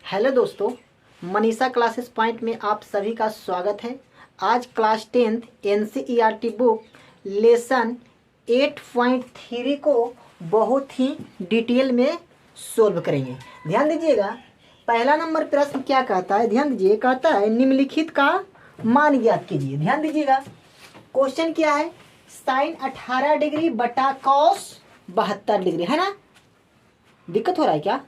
Hello दोस्तों, Manisha classes point में आप सभी का स्वागत है। आज class 10th NCERT book lesson 8.3 को बहुत ही डिटेल में सोल्व करेंगे। ध्यान दीजिएगा, पहला नंबर प्रश्न क्या कहता है, ध्यान दीजिए। कहता है निम्नलिखित का मान ज्ञात कीजिए। ध्यान दीजिएगा, क्वेश्चन क्या है, साइन 18 डिग्री बटा कॉस 72 डिग्री, है ना। दिक्कत हो रहा है क्या?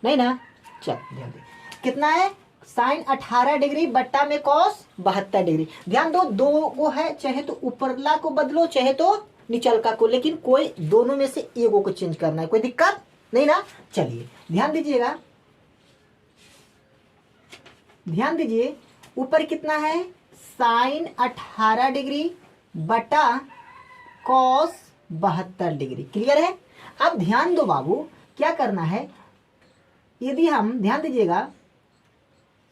नहीं ना। चल ध्यान दे, कितना है, साइन 18 डिग्री बट्टा में कॉस 72 डिग्री। ध्यान दो, दो वो है, चाहे तो ऊपरला को बदलो चाहे तो निचलका को, लेकिन कोई दोनों में से एगो को चेंज करना है, कोई दिक्कत नहीं ना। चलिए ध्यान दीजिएगा, ध्यान दीजिए, ऊपर कितना है, साइन 18 डिग्री बटा कॉस 72 डिग्री। क्लियर है। अब ध्यान दो बाबू, क्या करना है, यदि हम ध्यान दीजिएगा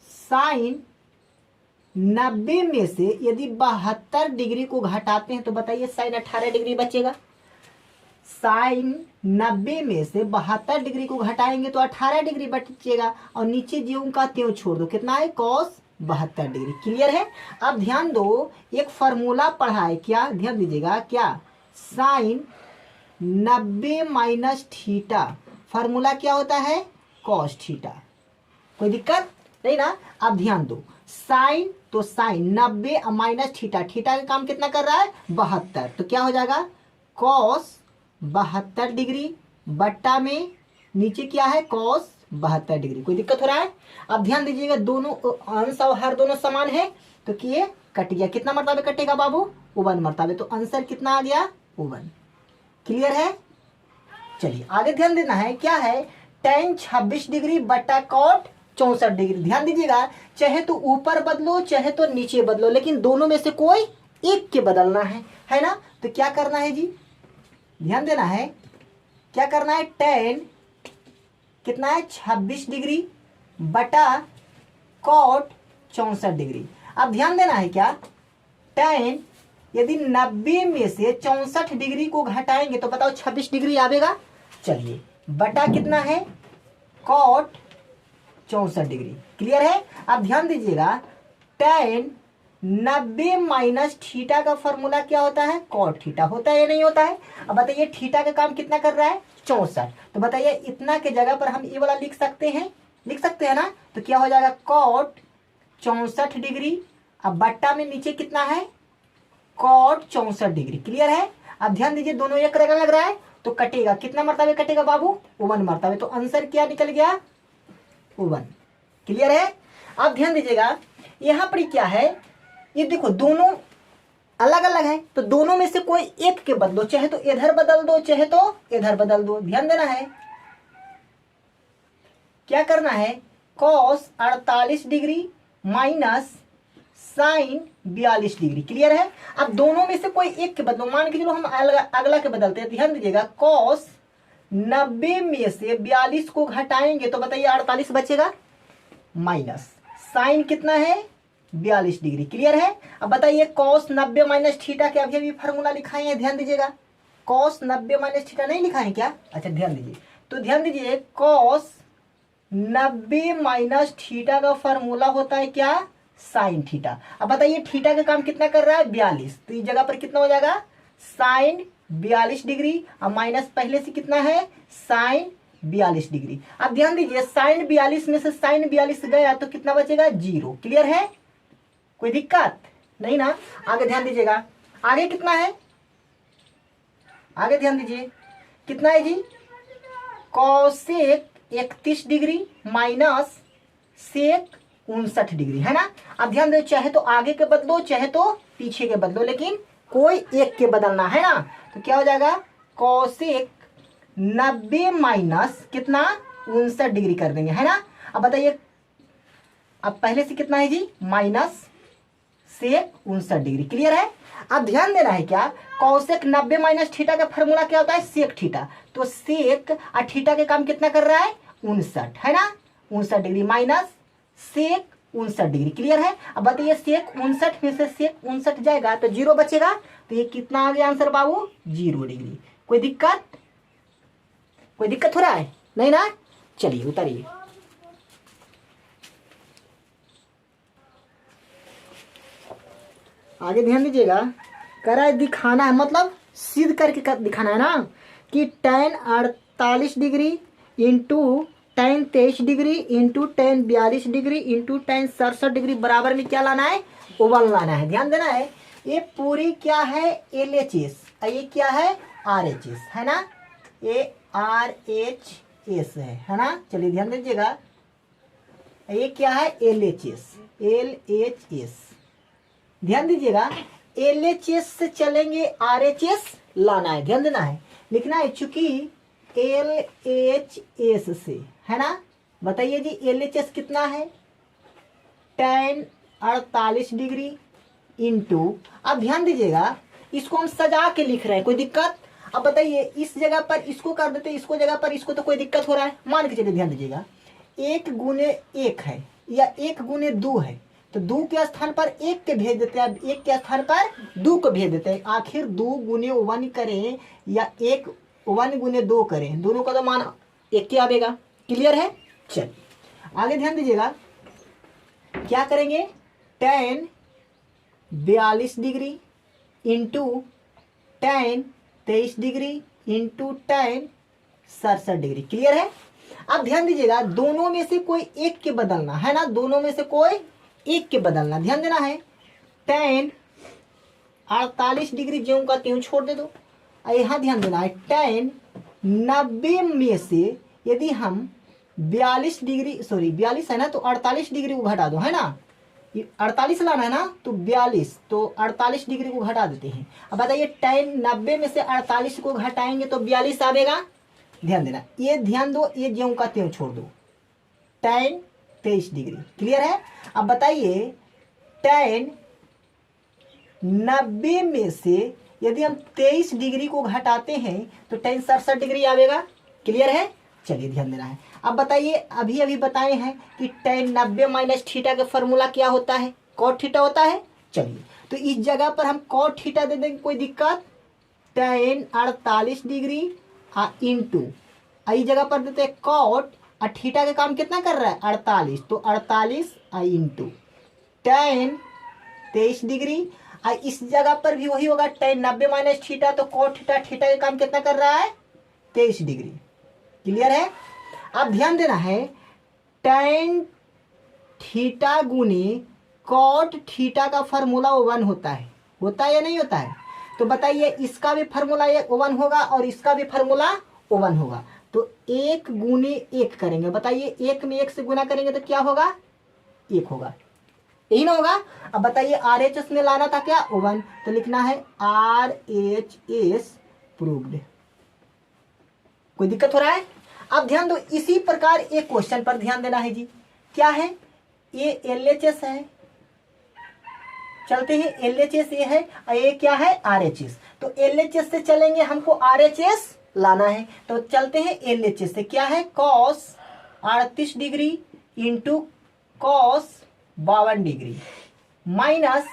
साइन 90 में से यदि 72 डिग्री को घटाते हैं तो बताइए साइन 18 डिग्री बचेगा। साइन 90 में से 72 डिग्री को घटाएंगे तो 18 डिग्री बचेगा, और नीचे ज्यों का त्यों छोड़ दो, कितना है, कॉस 72 डिग्री। क्लियर है। अब ध्यान दो, एक फॉर्मूला पढ़ा है, क्या, ध्यान दीजिएगा, क्या, साइन 90 माइनस थीटा, फॉर्मूला क्या होता है, कॉस थीटा। कोई दिक्कत नहीं ना। अब ध्यान दो, साइन तो साइन 90 माइनस थीटा, थीटा का काम कितना कर रहा है, 72, तो क्या हो जाएगा, कॉस 72 डिग्री बट्टा में नीचे क्या है, कॉस 72 डिग्री। कोई दिक्कत हो रहा है। अब ध्यान दीजिएगा, दोनों अंश और हर दोनों समान है तो ये कट गया, कितना मरतबे कटेगा बाबू, 1 मरतबे, तो आंसर कितना आ गया, 1। क्लियर है। चलिए आगे ध्यान देना है, क्या है, tan 26 डिग्री बटा कॉट 64 डिग्री। ध्यान दीजिएगा, चाहे तो ऊपर बदलो चाहे तो नीचे बदलो, लेकिन दोनों में से कोई एक के बदलना है ना। तो क्या करना है जी, ध्यान देना है, क्या करना है, tan कितना है, 26 डिग्री बटा कॉट 64 डिग्री। अब ध्यान देना है, क्या, tan यदि 90 में से 64 डिग्री को घटाएंगे तो बताओ 26 डिग्री आवेगा। चलिए, बटा कितना है, कॉट 64 डिग्री। क्लियर है। अब ध्यान दीजिएगा, tan 90 माइनस थीटा का फॉर्मूला क्या होता है, कॉट थीटा होता है या नहीं होता है। अब बताइए थीटा का काम कितना कर रहा है, 64, तो बताइए इतना के जगह पर हम ये वाला लिख सकते हैं ना। तो क्या हो जाएगा, कॉट 64 डिग्री, अब बट्टा में नीचे कितना है, कॉट 64 डिग्री। क्लियर है। अब ध्यान दीजिए, दोनों एक रंग लग रहा है तो कटेगा, कितना मरतबे कटेगा बाबू, 1 मरतबे, तो आंसर क्या निकल गया, 1। क्लियर है। अब ध्यान दीजिएगा, यहाँ पर क्या है, ये देखो दोनों अलग अलग है, तो दोनों में से कोई एक के बदलो, चाहे तो इधर बदल दो चाहे तो इधर बदल दो। ध्यान देना है, क्या करना है, cos 48 degree minus sine 42 degree. Clear है। अब दोनों में से कोई एक के बदलो, मान के चलो हम अगला के बदलते हैं। ध्यान दीजिएगा, कॉस 90 में से 42 को घटाएंगे तो बताइए 48 बचेगा, माइनस साइन कितना है, 42 डिग्री। क्लियर है। अब बताइए कॉस 90 माइनस थीटा के अभी फार्मूला लिखाए हैं, ध्यान दीजिएगा, कॉस 90 माइनस थीटा नहीं लिखा है क्या, अच्छा ध्यान दीजिए, तो ध्यान दीजिए, कॉस 90 माइनस थीटा का फार्मूला होता है क्या, साइन थीटा। अब बताइए थीटा का काम कितना कर रहा है, 42, तो इस जगह पर कितना हो जाएगा, साइन 42 डिग्री, अब माइनस पहले से कितना है, साइन 42 डिग्री। अब ध्यान दीजिए, साइन 42 में से साइन 42 गया तो कितना बचेगा, 0। क्लियर है, कोई दिक्कत नहीं ना। आगे ध्यान दीजिएगा, आगे कितना है, आगे ध्यान दीजिए, कितना है जी, cosec 31 degree minus sec 59 degree, है ना। अब ध्यान दो, चाहे तो आगे के बदलो चाहे तो पीछे के बदलो, लेकिन कोई एक के बदलना है ना। तो क्या हो जाएगा, कॉसेक 90 माइनस कितना, 59 डिग्री कर देंगे, है ना। अब बताइए, अब पहले से कितना है जी, माइनस सेक 59 डिग्री। क्लियर है। अब ध्यान देना है, क्या, कॉसेक 90 माइनस थीटा का फॉर्मूला क्या होता है, सेक थीटा, तो सेक और थीटा के काम कितना कर रहा है, 59, है ना, 59 degree minus sec 59 degree. Clear है। अब बताइए सेक 59 में से सेक 59 जाएगा तो 0 बचेगा, तो ये कितना आ गया आंसर बाबू, 0 डिग्री। कोई दिक्कत हो रहा है नहीं ना। चलिए उतारिए। आगे ध्यान दीजिएगा, करा है दिखाना है, मतलब सिद्ध करके दिखाना है ना कि tan 48 degree into tan 23 degree into tan 42 degree into tan 67 degree बराबर में क्या लाना है, ओवन लाना है। ध्यान देना है, ये पूरी क्या है LHS, ये क्या है RHS है ना, ये RHS है ना। चलिए ध्यान दीजिएगा, ये क्या है LHS। ध्यान दीजिएगा, LHS से चलेंगे RHS लाना है। ध्यान देना है, लिखना है चूंकि LHS से है ना। बताइए जी LHS कितना है, tan 48 डिग्री इंटू, अब ध्यान दीजिएगा इसको हम सजा के लिख रहे हैं, कोई दिक्कत। अब बताइए इस जगह पर इसको कर देते, इसको जगह पर इसको, तो कोई दिक्कत हो रहा है। मान के चलिए, ध्यान दीजिएगा 1 गुने 1 है या 1 गुने 2 है, तो 2 के स्थान पर 1 के भेज देते हैं, 1 के स्थान पर 2 को भेज देते हैं। आखिर 2 गुने 1 करें या 1 गुने 2 करें, दोनों का तो मान 1 के आवेगा। क्लियर है। चलिए आगे ध्यान दीजिएगा, क्या करेंगे, tan 42 degree into tan 23 degree into tan 67 degree. Clear है। अब ध्यान दीजिएगा, दोनों में से कोई एक के बदलना है ना, दोनों में से कोई एक के बदलना। ध्यान देना है, tan 48 डिग्री ज्यों का त्यों छोड़ दे दो। यहाँ ध्यान देना है, tan 90 में से यदि हम 42 डिग्री, सॉरी 42 है ना, तो 48 डिग्री को घटा दो, है ना, 48 लाना है ना, तो 42, तो 48 डिग्री को घटा देते हैं। अब बताइए tan 90 में से 48 को घटाएंगे तो 42 आवेगा। ध्यान देना, ये ध्यान दो, ये ज्यों का त्यों छोड़ दो, tan 23 डिग्री। क्लियर है। अब बताइए tan 90 में से यदि हम 23 डिग्री को घटाते हैं तो tan 67 डिग्री आवेगा। क्लियर है। चलिए ध्यान देना है। अब बताइए, अभी अभी बताए हैं कि tan 90 माइनस थीटा का फॉर्मूला क्या होता है, cot थीटा होता है। चलिए तो इस जगह पर हम cot थीटा दे देंगे, कोई दिक्कत। tan 48 डिग्री इंटू, इस जगह पर देते हैं cot, और थीटा का काम कितना कर रहा है 48, तो 48 इंटू tan 23 डिग्री। इस जगह पर भी वही होगा, tan 90 माइनस थीटा, तो cot थीटा, थीटा का काम कितना कर रहा है 23 डिग्री। क्लियर है। अब ध्यान देना है, tan थीटा गुने cot थीटा का फॉर्मूला 1 होता है या नहीं होता है। तो बताइए इसका भी फॉर्मूला 1 होगा और इसका भी फॉर्मूला 1 होगा, तो 1 गुने 1 करेंगे। बताइए 1 में 1 से गुना करेंगे तो क्या होगा, 1 होगा, यही ना होगा। अब बताइए RHS में लाना था क्या 1, तो लिखना है RHS प्रूव्ड। कोई दिक्कत हो रहा है। अब ध्यान दो, इसी प्रकार एक क्वेश्चन पर ध्यान देना है जी। क्या है, ये LHS है, चलते हैं LHS ये है, और ये क्या है RHS। तो LHS से चलेंगे, हमको RHS लाना है, तो चलते हैं LHS से। क्या है, cos 38 degree into cos 52 degree minus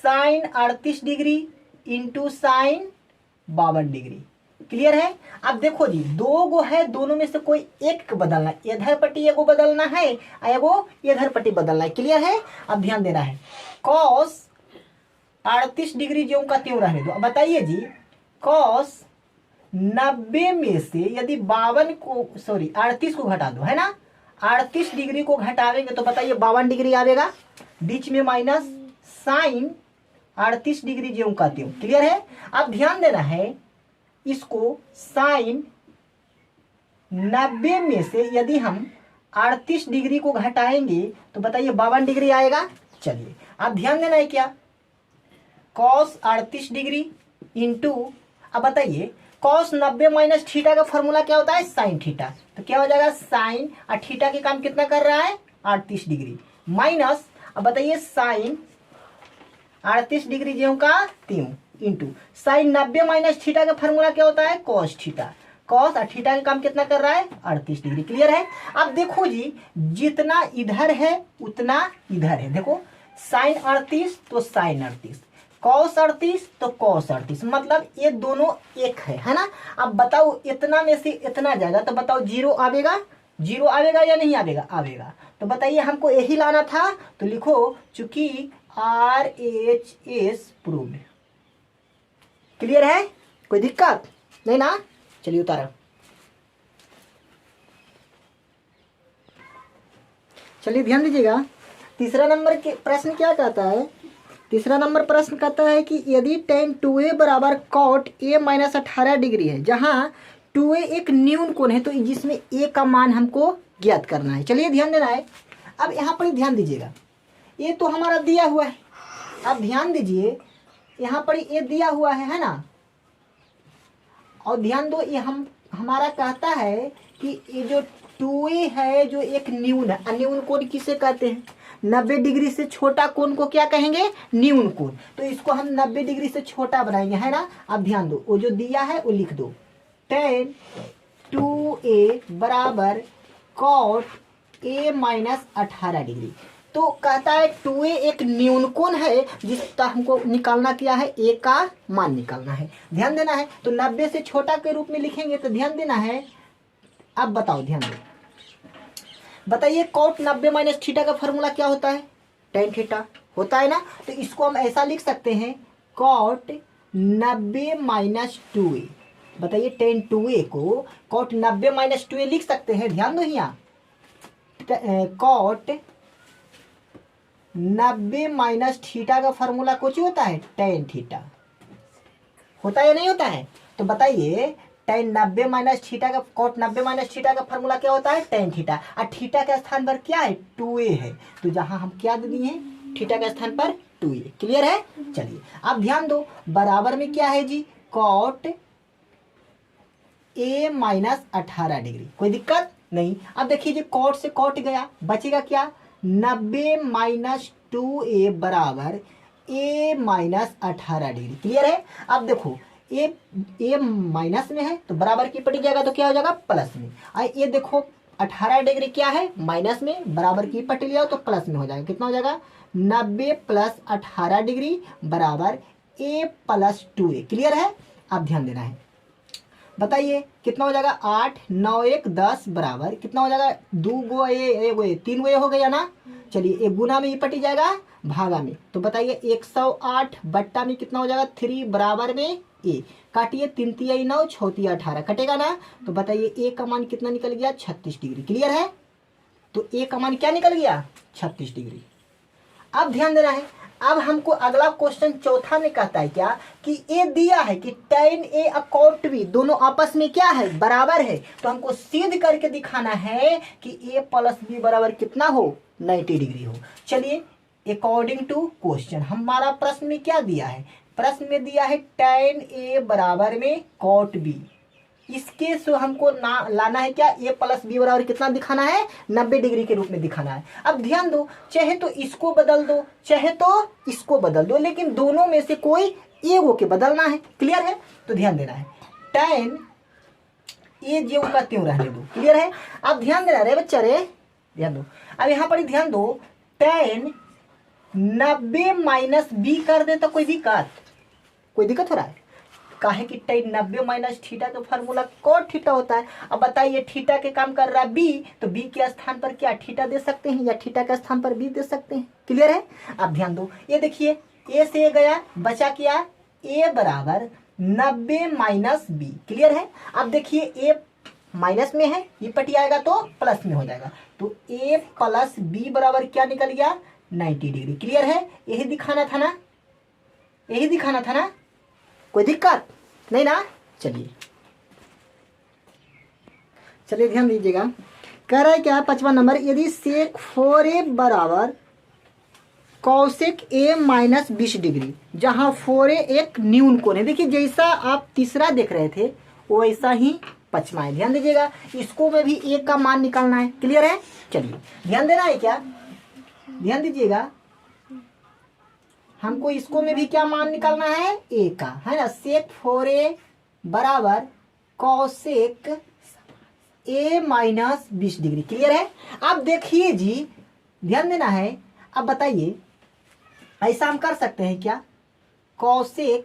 sin 38 degree into sin 52 degree. Clear है। अब देखो जी, 2 गो है, दोनों में से कोई एक को बदलना है, इधर पट्टी एगो बदलना है, एगो इधर पट्टी बदलना है। क्लियर है। अब ध्यान देना है, cos 38 डिग्री ज्यों का त्यों रहने दो। अब बताइए जी, cos 90 में से यदि 52 को, सॉरी 38 को घटा दो, है ना, 38 डिग्री को घटावेंगे तो बताइए 52 डिग्री आवेगा, बीच में माइनस sin 38 डिग्री ज्यों का त्यों। क्लियर है। अब ध्यान देना है, इसको sin 90 में से यदि हम 38 डिग्री को घटाएंगे तो बताइए 52 डिग्री आएगा। चलिए अब ध्यान देना है, क्या, cos 38 डिग्री इंटू, अब बताइए cos 90 माइनस थीटा का फॉर्मूला क्या होता है sin थीटा, तो क्या हो जाएगा sin, और थीटा के काम कितना कर रहा है 38 डिग्री माइनस, अब बताइए sin 38 डिग्री ज्यों का त्यों इंटू sin 90 माइनस थीटा का फॉर्मूला क्या होता है cos थीटा, cos और थीटा का काम कितना कर रहा है 38 डिग्री। क्लियर है। अब देखो जी, जितना इधर है उतना इधर है। देखो sin 38 तो sin 38, cos 38 तो cos 38, मतलब ये दोनों एक है ना। अब बताओ इतना में से इतना जाएगा तो बताओ 0 आवेगा, 0 आवेगा या नहीं आवेगा, आवेगा। तो बताइए हमको यही लाना था, तो लिखो चूंकि RHS प्रूव्ड। क्लियर है, कोई दिक्कत नहीं ना? चलिए उतारा। चलिए ध्यान दीजिएगा, तीसरा नंबर के प्रश्न क्या कहता है? तीसरा नंबर प्रश्न कहता है कि यदि tan 2a बराबर cot a माइनस 18 डिग्री है, जहाँ 2a एक न्यून कोण है, तो जिसमें a का मान हमको ज्ञात करना है। चलिए ध्यान देना है। अब यहाँ पर ध्यान दीजिएगा, ये तो हमारा दिया हुआ है। अब ध्यान दीजिए, यहाँ पर ये दिया हुआ है ना? और ध्यान दो, ये हमारा कहता है कि ये जो 2a है जो एक न्यून है। न्यून कोण किसे कहते हैं? 90 डिग्री से छोटा कोण को क्या कहेंगे? न्यून कोण। तो इसको हम 90 डिग्री से छोटा बनाएंगे, है ना? अब ध्यान दो, वो जो दिया है वो लिख दो। tan 2a बराबर cot a माइनस 18 डिग्री। तो कहता है 2a एक न्यून कोण है जिसका हमको निकालना क्या है? a का मान निकालना है। ध्यान देना है। तो 90 से छोटा के रूप में लिखेंगे, तो ध्यान देना है। अब बताओ, ध्यान दो, बताइए cot 90 माइनस थीटा का फॉर्मूला क्या होता है? tan थीटा होता है ना? तो इसको हम ऐसा लिख सकते हैं, cot 90 माइनस 2a। बताइए tan 2a को cot 90 माइनस 2a लिख सकते हैं। ध्यान दो, यहाँ cot 90 माइनस थीटा का फॉर्मूला कुछ होता है? tan थीटा होता है या नहीं होता है? तो बताइए tan 90 माइनस थीटा का cot 90 माइनस थीटा का फॉर्मूला क्या होता है? tan theta. और थीटा के स्थान पर क्या है? 2a है। तो जहां हम क्या दे दिए हैं? थीटा के स्थान पर 2a। क्लियर है? चलिए अब ध्यान दो, बराबर में क्या है जी? cot a minus 18 degree. कोई दिक्कत नहीं। अब देखिए जी, cot से cot गया, बचेगा क्या? 90 माइनस 2a बराबर a माइनस 18 डिग्री। क्लियर है? अब देखो, ए माइनस में है तो बराबर की पटी जाएगा तो क्या हो जाएगा? प्लस में। ये देखो 18 डिग्री क्या है? माइनस में, बराबर की पटी लिया तो प्लस में हो जाएगा। कितना हो जाएगा? 90 प्लस 18 डिग्री बराबर a प्लस 2a। क्लियर है? अब ध्यान देना है, बताइए कितना हो जाएगा? 8 9 1 10 बराबर कितना हो जाएगा? 2 गो ए 3 गो हो गया ना? चलिए, एक गुना में ये पटी जाएगा भागा में। तो बताइए 108 बट्टा में कितना हो जाएगा? 3 बराबर में ए। काटिए, 3 तिया 9 6 तिया 18 कटेगा ना? तो बताइए ए का मान कितना निकल गया? 36 डिग्री। क्लियर है? तो ए का मान क्या निकल गया? 36 डिग्री। अब ध्यान देना है, अब हमको अगला क्वेश्चन चौथा में कहता है क्या? कि ए दिया है कि tan a और cot b दोनों आपस में क्या है? बराबर है। तो हमको सिद्ध करके दिखाना है कि a प्लस b बराबर कितना हो? 90 डिग्री हो। चलिए, अकॉर्डिंग टू क्वेश्चन हमारा प्रश्न में क्या दिया है? प्रश्न में दिया है tan a बराबर में cot b। इसके से हमको ना लाना है क्या? a प्लस बी बराबर कितना दिखाना है? 90 डिग्री के रूप में दिखाना है। अब ध्यान दो, चाहे तो इसको बदल दो, चाहे तो इसको बदल दो, लेकिन दोनों में से कोई एक के बदलना है। क्लियर है? तो ध्यान देना है, tan a ज्यों का त्यों रहने दो। क्लियर है? अब ध्यान देना रे बच्चा रे, ध्यान दो। अब यहाँ पर ध्यान दो, tan 90 माइनस बी कर दे तो कोई दिक्कत हो रहा है? काहे कि tan 90 माइनस थीटा का फॉर्मूला cot थीटा होता है। अब बताइए, थीटा के काम कर रहा है बी, तो बी के स्थान पर क्या थीटा दे सकते हैं या थीटा के स्थान पर बी दे सकते हैं। क्लियर है? अब ध्यान दो, ये देखिए ए से ए गया, बचा क्या? ए बराबर 90 माइनस बी। क्लियर है? अब देखिए ए माइनस में है, ये पटी आएगा तो प्लस में हो जाएगा। तो ए प्लस बी बराबर क्या निकल गया? 90 डिग्री। क्लियर है? यही दिखाना था ना? यही दिखाना था ना? कोई दिक्कत नहीं ना? चलिए ध्यान दीजिएगा, कह रहा है क्या? 5वां नंबर, यदि sec 4a बराबर cosec a माइनस 20 डिग्री, जहां 4a एक न्यून कोण है। देखिए, जैसा आप तीसरा देख रहे थे वैसा ही 5वां है। ध्यान दीजिएगा, इसको में भी a का मान निकालना है। क्लियर है? चलिए ध्यान देना है क्या? ध्यान दीजिएगा, हमको इसको में भी क्या मान निकालना है? a का, है ना? sec 4a बराबर cosec a minus 20 degree. Clear है? अब देखिए जी, ध्यान देना है। अब बताइए, ऐसा हम कर सकते हैं क्या? cosec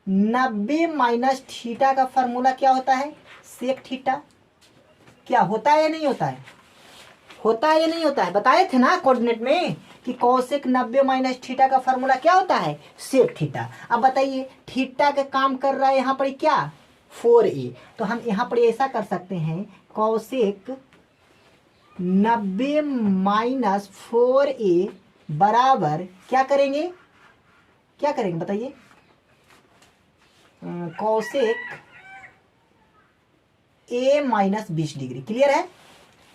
90 माइनस थीटा का फॉर्मूला क्या होता है? sec theta. क्या होता है या नहीं होता है? होता है या नहीं होता है? बताए थे ना कोऑर्डिनेट में कि कौशिक 90 माइनस थीटा का फॉर्मूला क्या होता है, सेक थीटा। अब बताइए थीटा का काम कर रहा है यहाँ पर क्या, 4a। तो हम यहाँ पर ऐसा कर सकते हैं, कौशिक 90 माइनस 4a बराबर क्या करेंगे, क्या करेंगे बताइए, Kaushik a minus 20 degree. Clear है।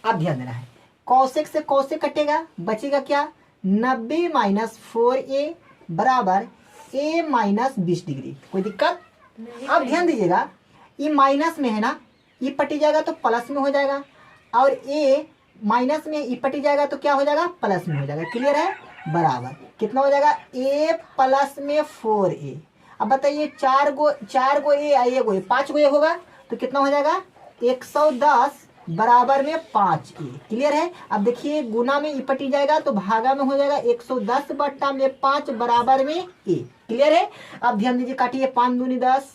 अब ध्यान देना है, कौशिक से कौशिक कटेगा, बचेगा क्या, 90 माइनस 4a बराबर a माइनस 20 डिग्री। कोई दिक्कत। अब ध्यान दीजिएगा, ये माइनस में है ना, ये पटी जाएगा तो प्लस में हो जाएगा, और a माइनस में ये पटी जाएगा तो क्या हो जाएगा, प्लस में हो जाएगा। क्लियर है। बराबर कितना हो जाएगा, a प्लस में 4a। अब बताइए चार गो a आई, एगो a, 5 गो a होगा तो कितना हो जाएगा, 110 बराबर में 5a। क्लियर है। अब देखिए गुना में ई पटी जाएगा तो भागा में हो जाएगा 110 बट्टा में 5 बराबर में a। क्लियर है। अब ध्यान दीजिए, काटिए, 5 दूनी 10,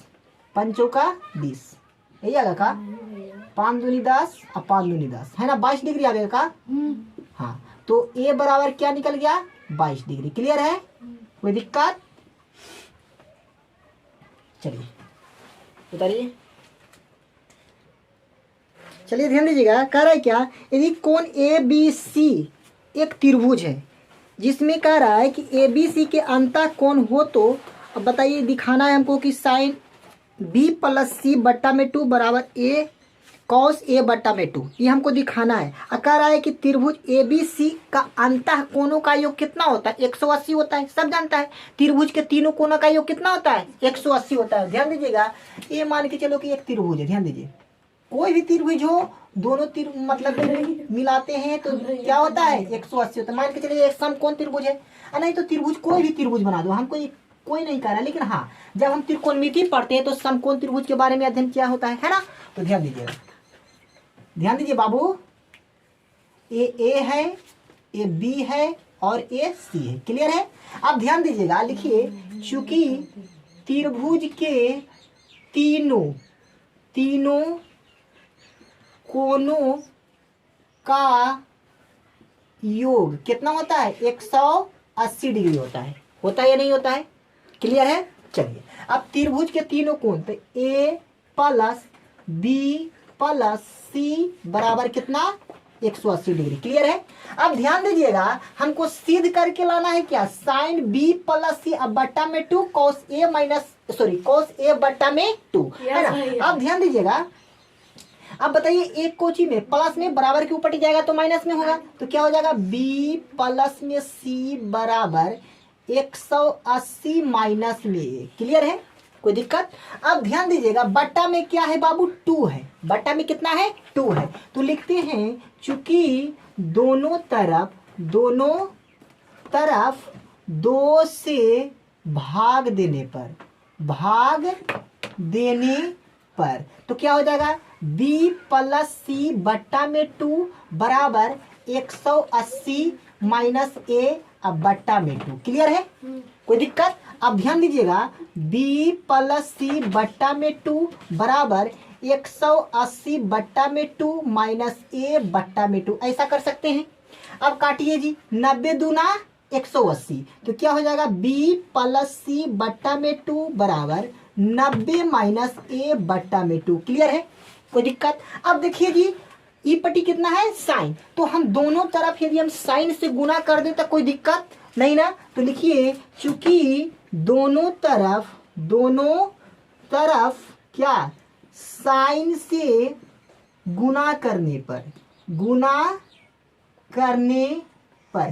5 चौका 20, यही आएगा का, 5 दूनी 10 और 5 दूनी 10 है ना, 22 डिग्री आएगा का। हाँ, तो a बराबर क्या निकल गया, 22 डिग्री। क्लियर है। कोई दिक्कत। चलिए उतारिए। चलिए ध्यान दीजिएगा, कह रहा है क्या, यदि कोण ए बी सी एक त्रिभुज है जिसमें कह रहा है कि ए बी सी के अंतः कोण हो, तो अब बताइए दिखाना है हमको कि साइन बी प्लस सी बट्टा में 2 बराबर ए कॉस ए बट्टा में 2, ये हमको दिखाना है। और कह रहा है कि त्रिभुज ए बी सी का अंतः कोणों का योग कितना होता है, 180 होता है। सब जानता है त्रिभुज के तीनों कोणों का योग कितना होता है, 180 होता है। ध्यान दीजिएगा, ये मान के चलो कि एक त्रिभुज है, ध्यान दीजिए, कोई भी त्रिभुज हो, दोनों मतलब मिलाते हैं तो क्या होता है, 180 होता है। मान के चलिए एक समकोण त्रिभुज है, नहीं तो त्रिभुज कोई भी त्रिभुज बना दो, हमको कोई नहीं कह रहा, लेकिन हाँ जब हम त्रिकोणमिति पढ़ते हैं तो समकोण त्रिभुज के बारे में अध्ययन किया होता है ना। तो ध्यान दीजिएगा, ध्यान दीजिए बाबू, ए है, ए बी है और ए सी है। क्लियर है। अब ध्यान दीजिएगा, लिखिए, चूंकि त्रिभुज के तीनों कोणों का योग कितना होता है, 180 डिग्री होता है। होता है या नहीं होता है। क्लियर है। चलिए, अब त्रिभुज के तीनों कोण, तो ए प्लस बी प्लस सी बराबर कितना, 180 डिग्री। क्लियर है। अब ध्यान दीजिएगा, हमको सिद्ध करके लाना है क्या, साइन बी प्लस सी अब बट्टा में 2 कॉस ए बट्टा में 2 है ना। अब ध्यान दीजिएगा, अब बताइए एक कोची में प्लस में बराबर के ऊपर जाएगा तो माइनस में होगा, तो क्या हो जाएगा, बी प्लस में सी बराबर 180 माइनस में ए। क्लियर है। कोई दिक्कत। अब ध्यान दीजिएगा, बट्टा में क्या है बाबू, 2 है। बट्टा में कितना है, 2 है। तो लिखते हैं, चूंकि दोनों तरफ 2 से भाग देने पर तो क्या हो जाएगा, b प्लस सी बट्टा में 2 बराबर 180 माइनस ए अब बट्टा में 2। क्लियर है। कोई दिक्कत। अब ध्यान दीजिएगा, b प्लस सी बट्टा में 2 बराबर 180 बट्टा में 2 माइनस ए बट्टा में 2, ऐसा कर सकते हैं। अब काटिए जी, 90 दूना 180, तो क्या हो जाएगा, b प्लस सी बट्टा में 2 बराबर 90 माइनस ए बट्टा में 2। क्लियर है। कोई दिक्कत। अब देखिए जी, ई पट्टी कितना है, साइन, तो हम दोनों तरफ यदि हम साइन से गुना कर दे तो कोई दिक्कत नहीं ना। तो लिखिए, चूंकि दोनों तरफ क्या, साइन से गुना करने पर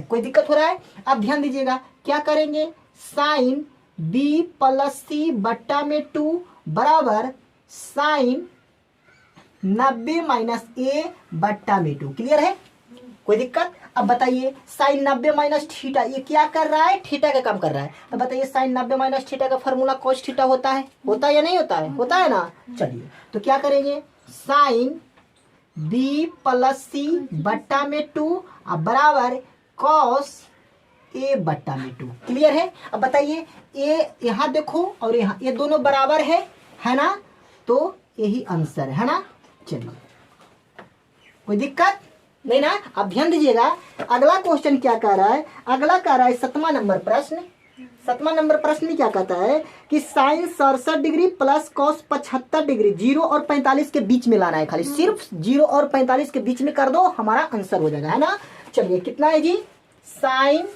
कोई दिक्कत हो रहा है। अब ध्यान दीजिएगा, क्या करेंगे, साइन बी प्लस सी बट्टा में 2 बराबर साइन 90 माइनस ए बट्टा में 2। क्लियर है। कोई दिक्कत। अब बताइए, साइन 90 माइनस थीटा, ये क्या कर रहा है, थीटा का काम कर रहा है। तो बताइए, साइन 90 माइनस थीटा का फॉर्मूला कॉस थीटा होता है या नहीं होता है, होता है ना। चलिए, तो क्या करेंगे, साइन बी प्लस सी बट्टा में 2 अब बराबर कॉस ए बट्टा में 2। क्लियर है। अब बताइए, ए यहाँ देखो और यहाँ, ये दोनों बराबर है ना, तो यही आंसर है ना। चलिए, कोई दिक्कत नहीं ना। अब ध्यान दीजिएगा, अगला क्वेश्चन क्या कह रहा है, अगला कह रहा है 7वां नंबर प्रश्न। 7वां नंबर प्रश्न में क्या कहता है कि sine 67 degree plus cos 75 degree 0 और 45 के बीच में लाना है। खाली सिर्फ 0 और 45 के बीच में कर दो, हमारा आंसर हो जाएगा, है ना। चलिए कितना है जी, साइन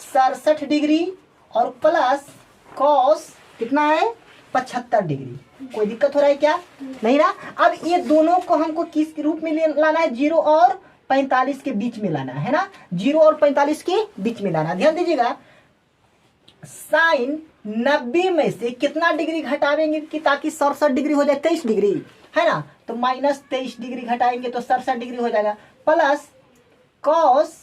67 डिग्री और प्लस कॉस कितना है 75 डिग्री। कोई दिक्कत हो रहा है क्या, नहीं ना। अब ये दोनों को हमको किस रूप में लाना है, 0 और 45 के बीच में लाना है ना, 0 और 45 के बीच में लाना। ध्यान दीजिएगा, साइन 90 में से कितना डिग्री घटावेंगे कि ताकि 67 डिग्री हो जाए, 23 डिग्री, है ना। तो माइनस 23 डिग्री घटाएंगे तो 67 डिग्री हो जाएगा। प्लस कॉस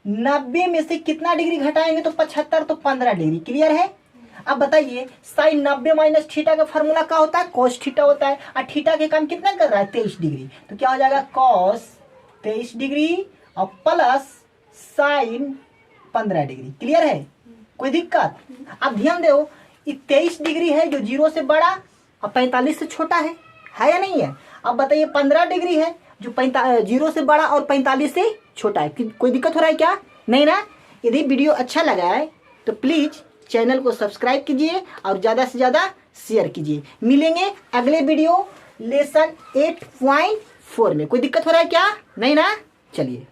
90 में से कितना डिग्री घटाएंगे तो 75, तो 15 डिग्री। क्लियर है। अब बताइए, साइन 90 माइनस थीटा का फॉर्मूला क्या होता है, कॉस थीटा होता है, और थीटा के काम कितना कर रहा है 23 डिग्री। तो क्या हो जाएगा, कॉस 23 डिग्री और प्लस साइन 15 डिग्री। क्लियर है, कोई दिक्कत। अब ध्यान दो, ये 23 डिग्री है जो 0 से बड़ा और 45 से छोटा है या नहीं है। अब बताइए 15 डिग्री है जो 0 से बड़ा और 45 से छोटा है। कोई दिक्कत हो रहा है क्या, नहीं ना। यदि वीडियो अच्छा लगा है तो प्लीज चैनल को सब्सक्राइब कीजिए और ज़्यादा से ज़्यादा शेयर कीजिए। मिलेंगे अगले वीडियो लेसन 8.4 में। कोई दिक्कत हो रहा है क्या, नहीं ना। चलिए।